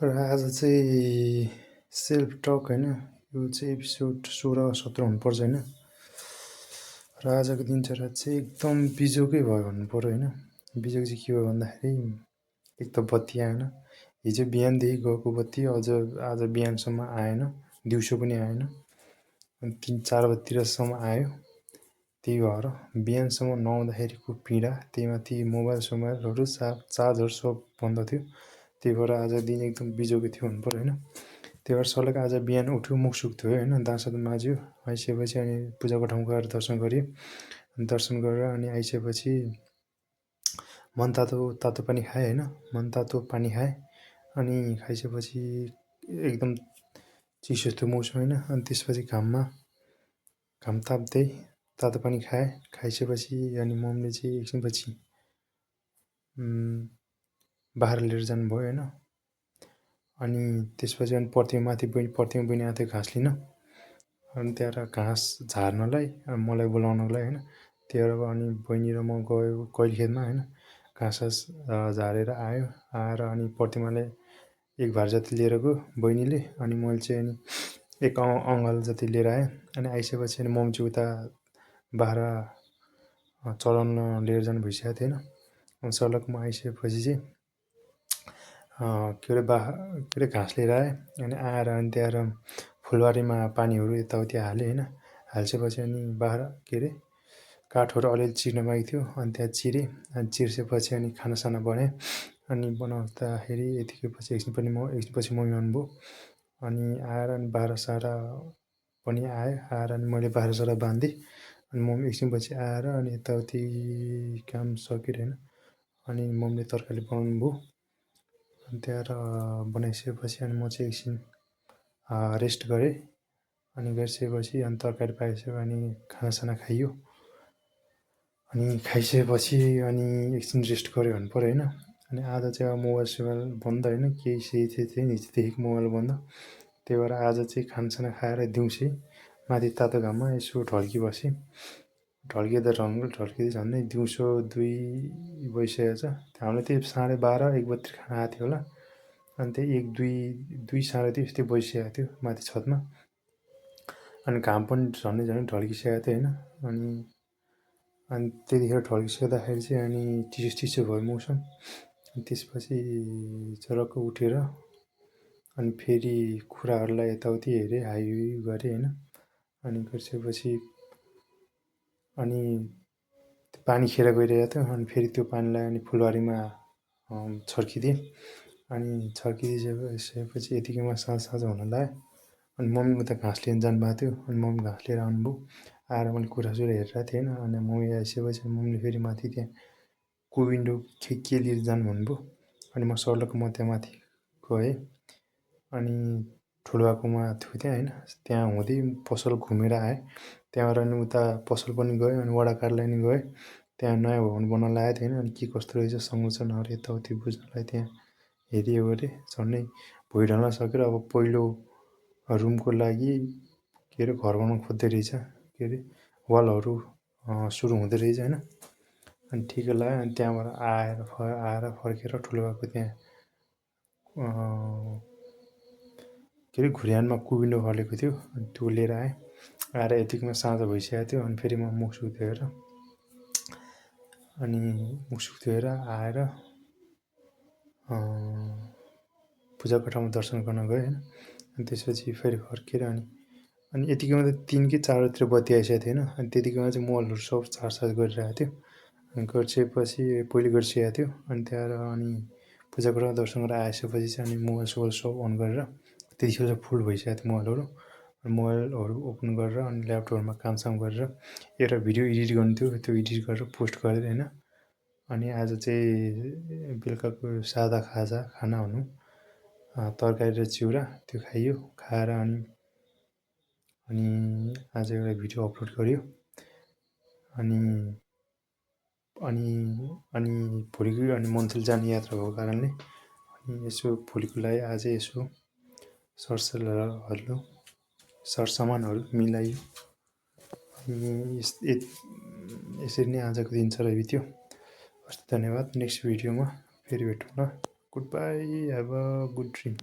र आज चाहिँ सेल्फ टक होइन, यो चाहिँ एपिसोड 16-17 हुनुपर्छ होइन। र आजको दिनचर्या चाहिँ एकदम बिजोकै भयो भन्नुपऱ्यो होइन। बिजोग चाहिँ के भयो भन्दाखेरि एक त बत्ती आएन, हिजो बिहानदेखि गएको बत्ती अझ आज बिहानसम्म आएन, दिउँसो पनि आएन, अनि 3-4 बजीतिरसम्म आयो। त्यही भएर बिहानसम्म नआउँदाखेरिको पीडा, त्यही माथि मोबाइल सोबाइलहरू चार्जहरू सब बन्द थियो। त्यही भएर आज दिन एकदम बिजोकै थियो भन्नुपर्यो होइन। त्यही भएर सलक आज बिहान उठ्यो, मुख सुक्थ्यो होइन, दाँत माझ्यो, आइसकेपछि अनि पूजाको ठाउँ गएर दर्शन गरेँ। दर्शन गरेर अनि आइसकेपछि मन तातो पानी खाएँ होइन, मन तातो पानी खाएँ। अनि खाइसकेपछि एकदम चिसो थियो मौसम होइन। अनि त्यसपछि घाम ताप्दै तातो पानी खाएँ। खाइसकेपछि अनि मम्मीले चाहिँ एकछिनपछि बाहिर लिएर जानुभयो होइन। अनि त्यसपछि अनि प्रतिमा बहिनी आएको थियो घाँस लिन। अनि त्यहाँ घाँस झार्नलाई मलाई बोलाउनको लागि होइन। त्यही भएर अनि बहिनी र म गयो कैलखेतमा होइन। घाँस झारेर आएर अनि प्रतिमाले एक भार जति लिएर गयो बहिनीले, अनि मैले चाहिँ अनि एक अङ्गाल जति लिएर आएँ। अनि आइसकेपछि अनि मम्मी चाहिँ उता बाह्र चलाउन लिएर जानु भइसकेको थियो होइन। अनि सलकमा आइसकेपछि चाहिँ के अरे घाँस लिएर आएँ। अनि आएर अनि त्यहाँ फुलबारीमा पानीहरू यताउति हालेँ होइन। हालिसकेपछि अनि के अरे काठहरू अलिअलि चिर्न बाँकी थियो, अनि त्यहाँ चिरेँ। अनि चिर्सेपछि अनि खानासाना बनाएँ। अनि बनाउँदाखेरि एकछिनपछि मम्मी आउनुभयो। अनि आएर अनि बाह्रसारा पनि आएर अनि मैले बाह्रसारा बाँधिदिएँ। अनि मम्मी एकछिनपछि आएर अनि यताउति काम सकेर होइन। अनि मम्मीले तरकारी बनाउनु भयो। अनि त्यहाँ बनाइसकेपछि अनि म चाहिँ एकछिन रेस्ट गरेँ। अनि गरिसकेपछि अनि तरकारी पाकिसक्यो, अनि खानासाना खाइयो। अनि खाइसकेपछि अनि एकछिन रेस्ट गऱ्यो भन्नुपर्यो होइन। अनि आज चाहिँ मोबाइल सोबाइल बन्द होइन, केही थिएन हिजोदेखिको मोबाइल बन्द। त्यही भएर आज चाहिँ खानासाना खाएर दिउँसै माथि तातो घाममा यसो ढल्किबसेँ। ढल्किँदै झन्डै दिउँसो 2 बजिसकेको छ। हामीलाई त्यही 12:30-1 बजीतिर खाना आएको थियो होला। अनि त्यही 1-2 साढे 2 यस्तै बजिसकेको थियो माथि छतमा। अनि घाम पनि झन्डै ढल्किसकेको थियो होइन। अनि त्यतिखेर ढल्किसक्दाखेरि चाहिँ अनि चिसो भयो मौसम। त्यसपछि चरक्क उठेर अनि फेरि कुराहरूलाई यताउति हेरेँ, हाइहुइ गरेँ होइन। अनि गरिसकेपछि अनि पानी खेर गइरहेको थियो। अनि फेरि त्यो पानीलाई अनि फुलबारीमा छर्किदिएँ। अनि छर्किदिइसकेपछि यतिकैमा साँझ हुन लाग्यो। अनि मम्मी उता घाँस लिन जानुभएको थियो। अनि मम्मी घाँस लिएर आउनुभयो। आएर मैले कुरासुरा हेरिरहेको थिएँ होइन। अनि मम्मी आइसकेपछि मम्मीले फेरि माथि त्यहाँ विन्डो के लिएर जानु भन्नुभयो। अनि म त्यहाँ माथि गएँ। अनि ठुलोबाकोमा थियो त्यहाँ होइन। त्यहाँ हुँदै पसल घुमेर आएँ। त्यहाँबाट अनि उता पसल पनि गएँ। अनि वडा कार्यालय नि गएँ। त्यहाँ नयाँ भवन बन्न लागेको थियो होइन। अनि के कस्तो रहेछ संरचनाहरू यताउति बुझ्नलाई त्यहाँ हेरेँ। झन्डै भुइँढल्न सकेर अब पहिलो रुमको लागि के अरे घर बनाउनु खोज्दै रहेछ। के अरे वालहरू सुरु हुँदै रहेछ होइन। अनि ठिकै लाग्यो। अनि त्यहाँबाट आएर फर्केर ठुलोबाको त्यहाँ के अरे घुर्यानमा विन्डो फलेको थियो। अनि त्यो लिएर आएर यतिकैमा साँझ भइसकेको थियो। अनि फेरि म मुखसुख धोएर आएर पूजाको ठाउँमा दर्शन गर्न गएँ होइन। अनि त्यसपछि फेरि फर्केर अनि यतिकैमा त 3 कि 4 बजीतिर बत्ती आइसकेको थियो होइन। अनि त्यतिकैमा चाहिँ मोबाइलहरू सब चार्ज गरिरहेको थियो। अनि गरिसकेपछि पहिले गरिसकेको थियो। अनि त्यहाँबाट अनि पूजाको ठाउँमा दर्शन गरेर आइसकेपछि चाहिँ अनि मोबाइल सोबाइल सब अन गरेर त्यतिखेर चाहिँ फुल भइसकेको थियो मोबाइलहरू ओपन गरेर अनि ल्यापटपहरूमा कामसाम गरेर एउटा भिडियो एडिट गर्नु थियो। त्यो एडिट गरेर पोस्ट गरेर होइन। अनि आज चाहिँ बेलुकाको सादा खाना भनौँ, तरकारी र चिउरा त्यो खाइयो। खाएर अनि आज एउटा भिडियो अपलोड गर्यो। अनि भोलिको अनि मन्थली जाने यात्रा भएको कारणले अनि यसो भोलिको लागि आज यसो सरसामानहरू मिलाइयो। अनि यसरी नै आजको दिनचर्या बित्यो। हस्, धन्यवाद। नेक्स्ट भिडियोमा फेरि भेटौँला। Good bye, have a good dream.